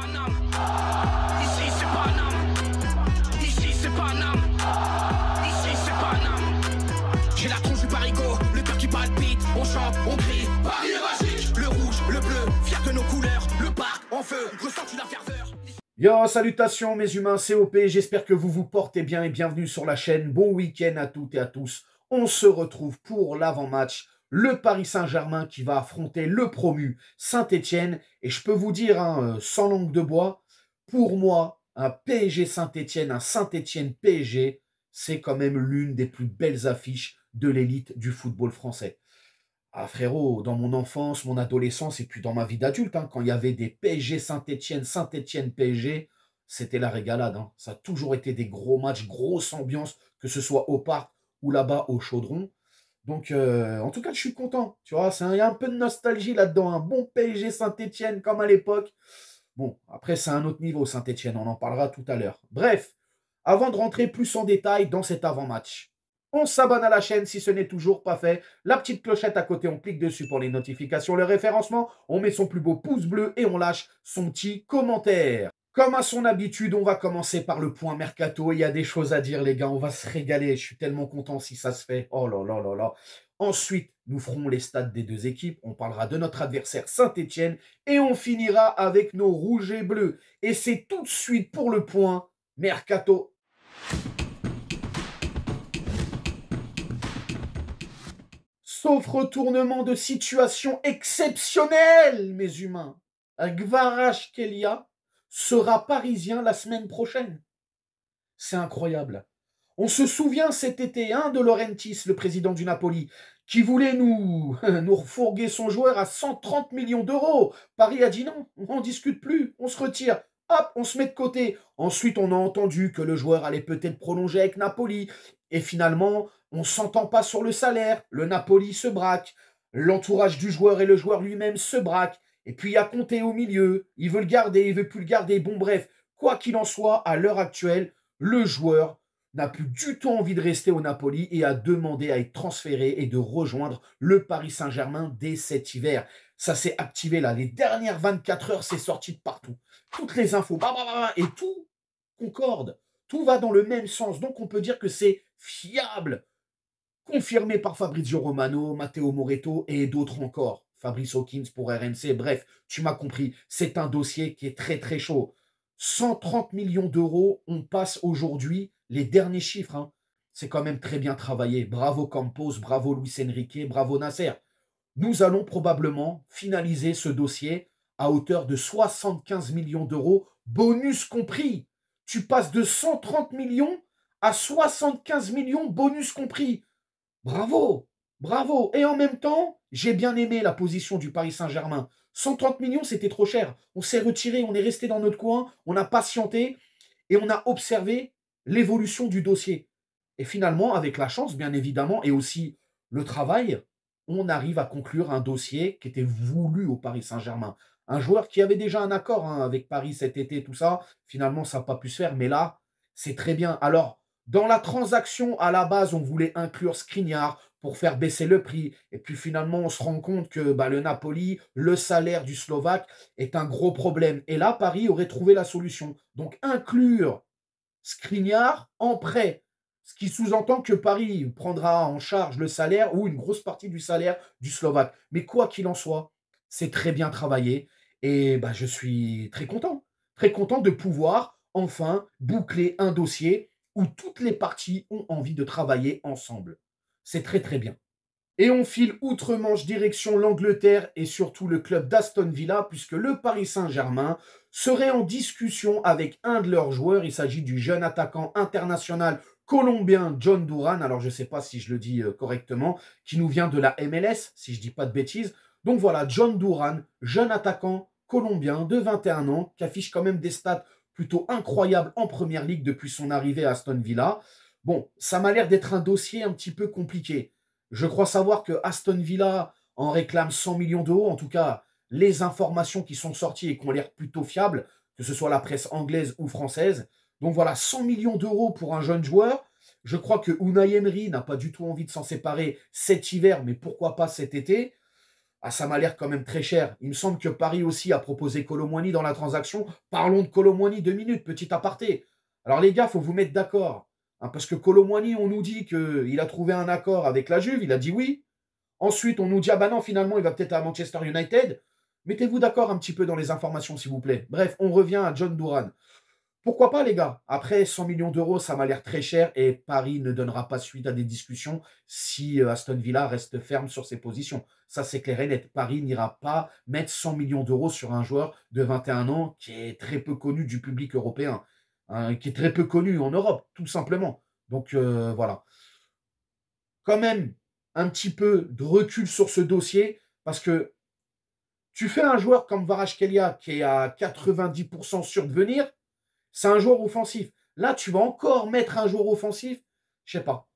Paname. Ici c'est Paname. Ici c'est Paname. Ici c'est Paname. J'ai la tronche du parigot, le cœur qui palpite. On chante, on crie, Paris est magique. Le rouge, le bleu, fier de nos couleurs. Le parc en feu, ressens-tu la ferveur? Yo, salutations mes humains, c'est OP, j'espère que vous vous portez bien et bienvenue sur la chaîne. Bon week-end à toutes et à tous. On se retrouve pour l'avant-match. Le Paris Saint-Germain qui va affronter le promu Saint-Etienne. Et je peux vous dire, sans langue de bois, pour moi, un PSG Saint-Etienne, un Saint-Etienne PSG, c'est quand même l'une des plus belles affiches de l'élite du football français. Ah frérot, dans mon enfance, mon adolescence et puis dans ma vie d'adulte, quand il y avait des PSG Saint-Etienne PSG, c'était la régalade. Ça a toujours été des gros matchs, grosse ambiance, que ce soit au parc ou là-bas au Chaudron. Donc, en tout cas, je suis content. Tu vois, il y a un peu de nostalgie là-dedans. Un bon PSG Saint-Etienne comme à l'époque. Bon, après, c'est un autre niveau, Saint-Etienne. On en parlera tout à l'heure. Bref, avant de rentrer plus en détail dans cet avant-match, on s'abonne à la chaîne si ce n'est toujours pas fait. La petite clochette à côté, on clique dessus pour les notifications, le référencement. On met son plus beau pouce bleu et on lâche son petit commentaire. Comme à son habitude, on va commencer par le point mercato. Il y a des choses à dire, les gars. On va se régaler. Je suis tellement content si ça se fait. Oh là là là là. Ensuite, nous ferons les stats des deux équipes. On parlera de notre adversaire Saint-Etienne. Et on finira avec nos rouges et bleus. Et c'est tout de suite pour le point mercato. Sauf retournement de situation exceptionnel, mes humains. Kvaratskhelia sera parisien la semaine prochaine. C'est incroyable. On se souvient cet été de Laurentiis, le président du Napoli, qui voulait nous refourguer son joueur à 130 millions d'euros. Paris a dit non, on ne discute plus, on se retire. Hop, on se met de côté. Ensuite, on a entendu que le joueur allait peut-être prolonger avec Napoli. Et finalement, on ne s'entend pas sur le salaire. Le Napoli se braque. L'entourage du joueur et le joueur lui-même se braquent. Et puis, il y a Conte au milieu. Il veut le garder, il veut plus le garder. Bon, bref, quoi qu'il en soit, à l'heure actuelle, le joueur n'a plus du tout envie de rester au Napoli et a demandé à être transféré et de rejoindre le Paris Saint-Germain dès cet hiver. Ça s'est activé là. Les dernières 24 heures, c'est sorti de partout. Toutes les infos, et tout concorde. Tout va dans le même sens. Donc, on peut dire que c'est fiable. Confirmé par Fabrizio Romano, Matteo Moretto et d'autres encore. Fabrice Hawkins pour RMC. Bref, tu m'as compris. C'est un dossier qui est très, très chaud. 130 millions d'euros, on passe aujourd'hui les derniers chiffres. C'est quand même très bien travaillé. Bravo Campos, bravo Luis Enrique, bravo Nasser. Nous allons probablement finaliser ce dossier à hauteur de 75 millions d'euros, bonus compris. Tu passes de 130 millions à 75 millions, bonus compris. Bravo, bravo. Et en même temps, j'ai bien aimé la position du Paris Saint-Germain. 130 millions, c'était trop cher. On s'est retiré, on est resté dans notre coin, on a patienté et on a observé l'évolution du dossier. Et finalement, avec la chance, bien évidemment, et aussi le travail, on arrive à conclure un dossier qui était voulu au Paris Saint-Germain. Un joueur qui avait déjà un accord avec Paris cet été, tout ça. Finalement, ça n'a pas pu se faire, mais là, c'est très bien. Alors, dans la transaction, à la base, on voulait inclure Skriniar pour faire baisser le prix. Et puis finalement, on se rend compte que le Napoli, le salaire du Slovaque est un gros problème. Et là, Paris aurait trouvé la solution. Donc, inclure Skriniar en prêt. Ce qui sous-entend que Paris prendra en charge le salaire ou une grosse partie du salaire du Slovaque. Mais quoi qu'il en soit, c'est très bien travaillé. Et je suis très content. Très content de pouvoir enfin boucler un dossier où toutes les parties ont envie de travailler ensemble. C'est très très bien. Et on file outre-Manche direction l'Angleterre et surtout le club d'Aston Villa puisque le Paris Saint-Germain serait en discussion avec un de leurs joueurs. Il s'agit du jeune attaquant international colombien John Duran. Alors je ne sais pas si je le dis correctement, qui nous vient de la MLS, si je ne dis pas de bêtises. Donc voilà, John Duran, jeune attaquant colombien de 21 ans, qui affiche quand même des stats plutôt incroyables en première ligue depuis son arrivée à Aston Villa. Bon, ça m'a l'air d'être un dossier un petit peu compliqué. Je crois savoir que Aston Villa en réclame 100 millions d'euros. En tout cas, les informations qui sont sorties et qui ont l'air plutôt fiables, que ce soit la presse anglaise ou française. Donc voilà, 100 millions d'euros pour un jeune joueur. Je crois que Unai Emery n'a pas du tout envie de s'en séparer cet hiver, mais pourquoi pas cet été. Ah, ça m'a l'air quand même très cher. Il me semble que Paris aussi a proposé Kolo Muani dans la transaction. Parlons de Kolo Muani 2 minutes, petit aparté. Alors les gars, il faut vous mettre d'accord. Hein, parce que Kolo Muani, on nous dit qu'il a trouvé un accord avec la Juve, il a dit oui. Ensuite, on nous dit, ah bah non, finalement, il va peut-être à Manchester United. Mettez-vous d'accord un petit peu dans les informations, s'il vous plaît. Bref, on revient à John Duran. Pourquoi pas, les gars? Après, 100 millions d'euros, ça m'a l'air très cher et Paris ne donnera pas suite à des discussions si Aston Villa reste ferme sur ses positions. Ça, c'est clair et net. Paris n'ira pas mettre 100 millions d'euros sur un joueur de 21 ans qui est très peu connu du public européen, hein, qui est très peu connu en Europe, tout simplement. Donc, voilà. Quand même, un petit peu de recul sur ce dossier parce que tu fais un joueur comme Kvaratskhelia qui est à 90% sûr de venir, c'est un joueur offensif. Là, tu vas encore mettre un joueur offensif. Je sais pas.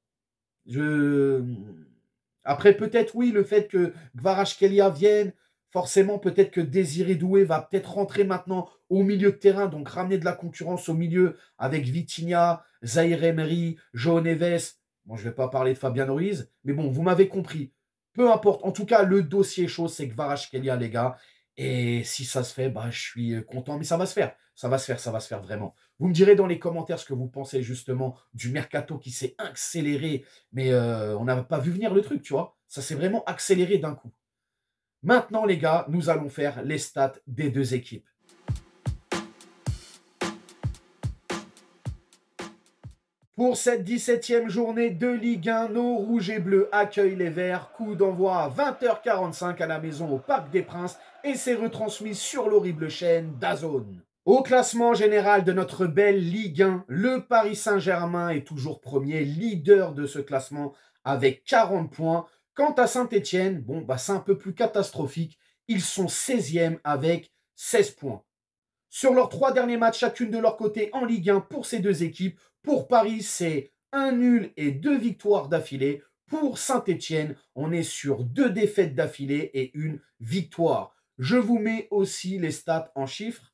Après, peut-être, oui, le fait que Kvaratskhelia vienne, forcément, peut-être que Désiré Doué va peut-être rentrer maintenant au milieu de terrain, donc ramener de la concurrence au milieu avec Vitinha, Zaïre Emery, João Neves. Bon, je ne vais pas parler de Fabien Ruiz, mais bon, vous m'avez compris. Peu importe. En tout cas, le dossier chaud, c'est Kvaratskhelia, les gars. Et si ça se fait, bah, je suis content, mais ça va se faire. Ça va se faire, ça va se faire vraiment. Vous me direz dans les commentaires ce que vous pensez justement du mercato qui s'est accéléré, mais on n'a pas vu venir le truc, tu vois. Ça s'est vraiment accéléré d'un coup. Maintenant, les gars, nous allons faire les stats des deux équipes. Pour cette 17e journée de Ligue 1, nos rouges et bleus accueillent les verts. Coup d'envoi à 20h45 à la maison au Parc des Princes et c'est retransmis sur l'horrible chaîne DAZN. Au classement général de notre belle Ligue 1, le Paris Saint-Germain est toujours premier, leader de ce classement avec 40 points. Quant à Saint-Etienne, bon, bah, c'est un peu plus catastrophique. Ils sont 16e avec 16 points. Sur leurs 3 derniers matchs, chacune de leur côté en Ligue 1 pour ces deux équipes. Pour Paris, c'est un nul et 2 victoires d'affilée. Pour Saint-Etienne, on est sur 2 défaites d'affilée et une victoire. Je vous mets aussi les stats en chiffres.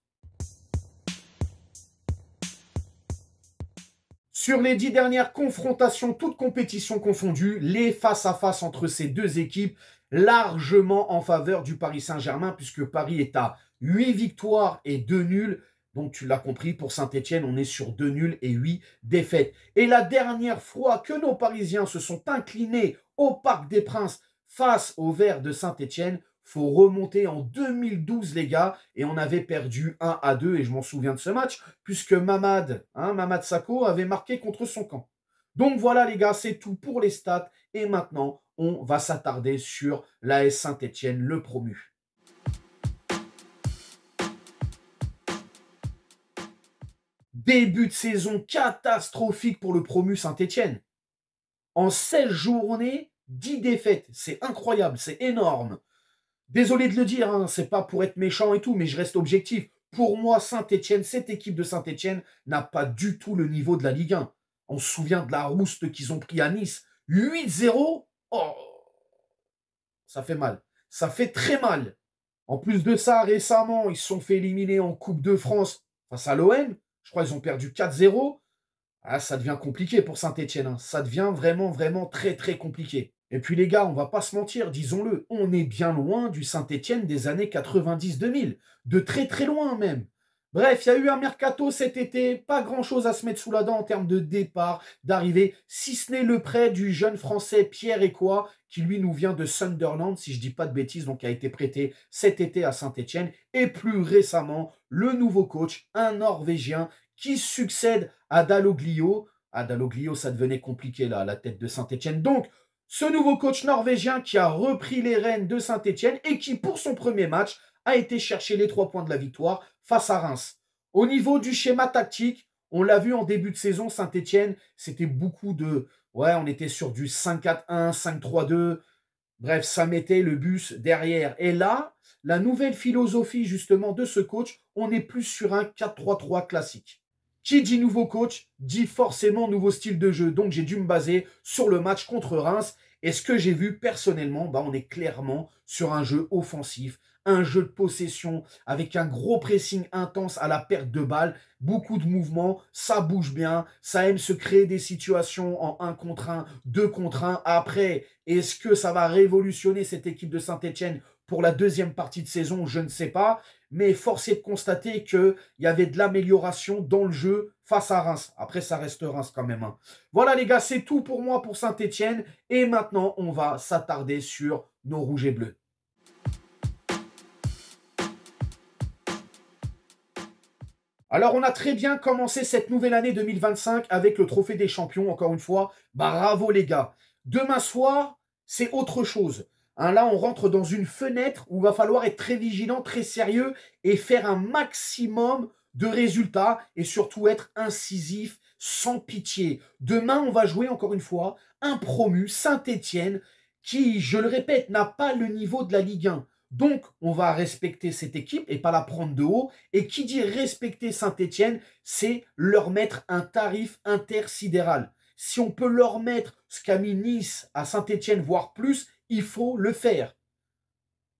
Sur les 10 dernières confrontations, toutes compétitions confondues, les face-à-face entre ces deux équipes, largement en faveur du Paris Saint-Germain, puisque Paris est à 8 victoires et 2 nuls. Donc tu l'as compris, pour Saint-Etienne, on est sur 2 nuls et 8 défaites. Et la dernière fois que nos Parisiens se sont inclinés au Parc des Princes face aux Verts de Saint-Etienne, faut remonter en 2012, les gars, et on avait perdu 1-2, et je m'en souviens de ce match, puisque Mamad Sakho avait marqué contre son camp. Donc voilà, les gars, c'est tout pour les stats, et maintenant, on va s'attarder sur l'AS Saint-Etienne, le promu. Début de saison catastrophique pour le promu Saint-Etienne. En 16 journées, 10 défaites. C'est incroyable, c'est énorme. Désolé de le dire, hein, c'est pas pour être méchant et tout, mais je reste objectif. Pour moi, Saint-Etienne, cette équipe de Saint-Etienne n'a pas du tout le niveau de la Ligue 1. On se souvient de la rouste qu'ils ont pris à Nice. 8-0. Oh, ça fait mal. Ça fait très mal. En plus de ça, récemment, ils se sont fait éliminer en Coupe de France face à l'OM. Je crois qu'ils ont perdu 4-0. Ah, ça devient compliqué pour Saint-Etienne. Hein. Ça devient vraiment, vraiment très, très compliqué. Et puis les gars, on va pas se mentir, disons-le, on est bien loin du Saint-Etienne des années 90-2000. De très, très loin même. Bref, il y a eu un mercato cet été, pas grand-chose à se mettre sous la dent en termes de départ, d'arrivée, si ce n'est le prêt du jeune Français Pierre Écois, qui lui nous vient de Sunderland, si je dis pas de bêtises, donc a été prêté cet été à Saint-Etienne, et plus récemment, le nouveau coach, un Norvégien, qui succède à Dalloglio. À Dalloglio, ça devenait compliqué là, à la tête de Saint-Etienne. Donc, ce nouveau coach norvégien qui a repris les rênes de Saint-Etienne et qui, pour son premier match, a été chercher les 3 points de la victoire face à Reims. Au niveau du schéma tactique, on l'a vu en début de saison, Saint-Etienne, c'était beaucoup de... Ouais, on était sur du 5-4-1, 5-3-2. Bref, ça mettait le bus derrière. Et là, la nouvelle philosophie justement de ce coach, on est plus sur un 4-3-3 classique. Qui dit nouveau coach, dit forcément nouveau style de jeu. Donc, j'ai dû me baser sur le match contre Reims. Et ce que j'ai vu personnellement, bah, on est clairement sur un jeu offensif, un jeu de possession avec un gros pressing intense à la perte de balle, beaucoup de mouvements, ça bouge bien, ça aime se créer des situations en 1 contre 1, 2 contre 1. Après, est-ce que ça va révolutionner cette équipe de Saint-Etienne pour la deuxième partie de saison, je ne sais pas. Mais force est de constater qu'il y avait de l'amélioration dans le jeu face à Reims. Après, ça reste Reims quand même. Hein. Voilà les gars, c'est tout pour moi pour Saint-Etienne. Et maintenant, on va s'attarder sur nos rouges et bleus. Alors, on a très bien commencé cette nouvelle année 2025 avec le Trophée des Champions. Encore une fois, bravo les gars. Demain soir, c'est autre chose. Hein, là, on rentre dans une fenêtre où il va falloir être très vigilant, très sérieux et faire un maximum de résultats et surtout être incisif, sans pitié. Demain, on va jouer encore une fois un promu, Saint-Etienne, qui, je le répète, n'a pas le niveau de la Ligue 1. Donc, on va respecter cette équipe et pas la prendre de haut. Et qui dit respecter Saint-Etienne, c'est leur mettre un tarif intersidéral. Si on peut leur mettre ce qu'a mis Nice à Saint-Etienne, voire plus, il faut le faire.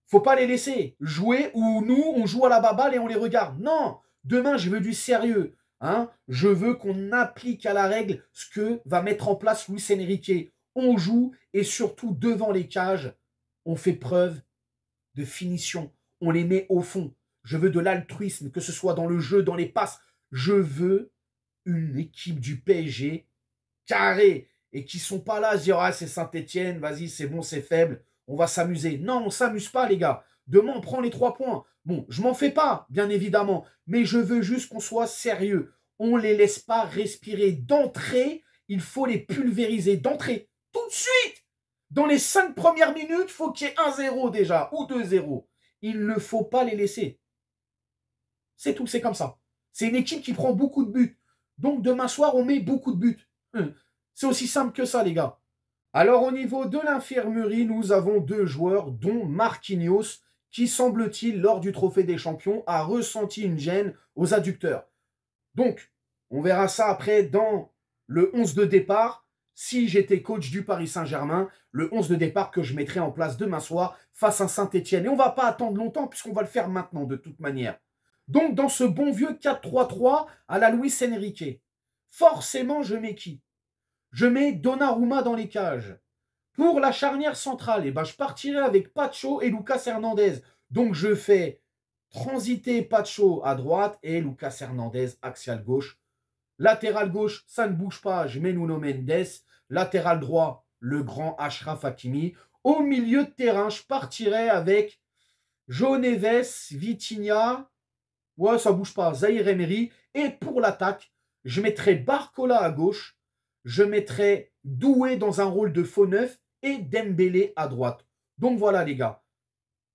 Faut pas les laisser jouer où nous, on joue à la baballe et on les regarde. Non, demain, je veux du sérieux. Hein. Je veux qu'on applique à la règle ce que va mettre en place Luis Enrique. On joue et surtout devant les cages, on fait preuve de finition. On les met au fond. Je veux de l'altruisme, que ce soit dans le jeu, dans les passes. Je veux une équipe du PSG carrée et qui sont pas là à se dire « Ah, c'est Saint-Etienne, vas-y, c'est bon, c'est faible, on va s'amuser. » Non, on ne s'amuse pas, les gars. Demain, on prend les 3 points. Bon, je m'en fais pas, bien évidemment, mais je veux juste qu'on soit sérieux. On ne les laisse pas respirer d'entrée. Il faut les pulvériser d'entrée, tout de suite. Dans les 5 premières minutes, il faut qu'il y ait 1-0 déjà, ou 2-0. Il ne faut pas les laisser. C'est tout, c'est comme ça. C'est une équipe qui prend beaucoup de buts. Donc, demain soir, on met beaucoup de buts. C'est aussi simple que ça, les gars. Alors, au niveau de l'infirmerie, nous avons 2 joueurs, dont Marquinhos, qui, semble-t-il, lors du Trophée des Champions, a ressenti une gêne aux adducteurs. Donc, on verra ça après dans le 11 de départ. Si j'étais coach du Paris Saint-Germain, le 11 de départ que je mettrais en place demain soir face à Saint-Etienne. Et on ne va pas attendre longtemps puisqu'on va le faire maintenant de toute manière. Donc, dans ce bon vieux 4-3-3 à la Luis Enrique, forcément, je mets qui? Je mets Donnarumma dans les cages. Pour la charnière centrale, eh ben, je partirai avec Pacho et Lucas Hernandez. Donc, je fais transiter Pacho à droite et Lucas Hernandez axial gauche. Latéral gauche, ça ne bouge pas, je mets Nuno Mendes. Latéral droit, le grand Achraf Hakimi. Au milieu de terrain, je partirai avec João Neves, Vitinha. Ouais, ça ne bouge pas, Zaïre Emery. Et pour l'attaque, je mettrai Barcola à gauche. Je mettrai Doué dans un rôle de faux neuf et Dembélé à droite. Donc voilà les gars,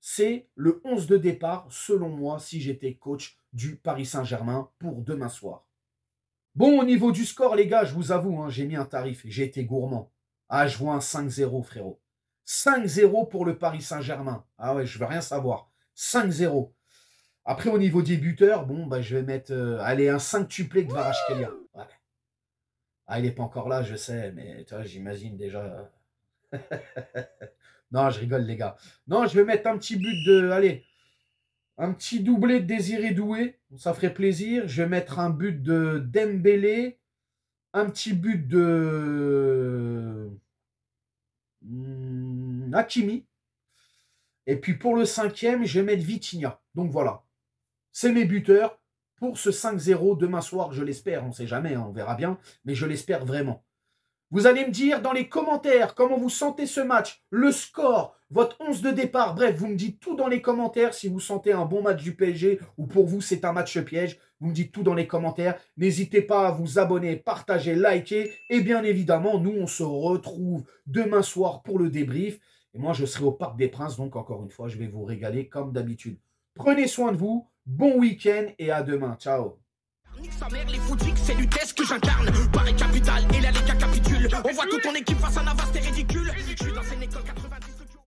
c'est le 11 de départ selon moi si j'étais coach du Paris Saint-Germain pour demain soir. Bon, au niveau du score les gars, je vous avoue, hein, j'ai mis un tarif et j'ai été gourmand. Ah, je vois un 5-0 frérot. 5-0 pour le Paris Saint-Germain. Ah ouais, je veux rien savoir. 5-0. Après au niveau des buteurs, bon, bah, je vais mettre allez, un 5-tuplé de Kvaratskhelia. Ouais. Ah, il n'est pas encore là, je sais, mais j'imagine déjà. Non, je rigole, les gars. Non, je vais mettre un petit but de. Allez, un petit doublé de Désiré Doué. Ça ferait plaisir. Je vais mettre un but de Dembélé. Un petit but de. Hakimi. Et puis pour le 5e, je vais mettre Vitinha. Donc voilà. C'est mes buteurs. Pour ce 5-0 demain soir, je l'espère, on ne sait jamais, hein, on verra bien, mais je l'espère vraiment. Vous allez me dire dans les commentaires comment vous sentez ce match, le score, votre 11 de départ, bref, vous me dites tout dans les commentaires si vous sentez un bon match du PSG ou pour vous c'est un match piège, vous me dites tout dans les commentaires. N'hésitez pas à vous abonner, partager, liker et bien évidemment, nous on se retrouve demain soir pour le débrief. Et moi je serai au Parc des Princes, donc encore une fois, je vais vous régaler comme d'habitude. Prenez soin de vous. Bon week-end et à demain. Ciao. Nique sa mère, les foutiques, c'est l'UTES que j'incarne. Paris capitale et la Liga capitule. On voit toute ton équipe.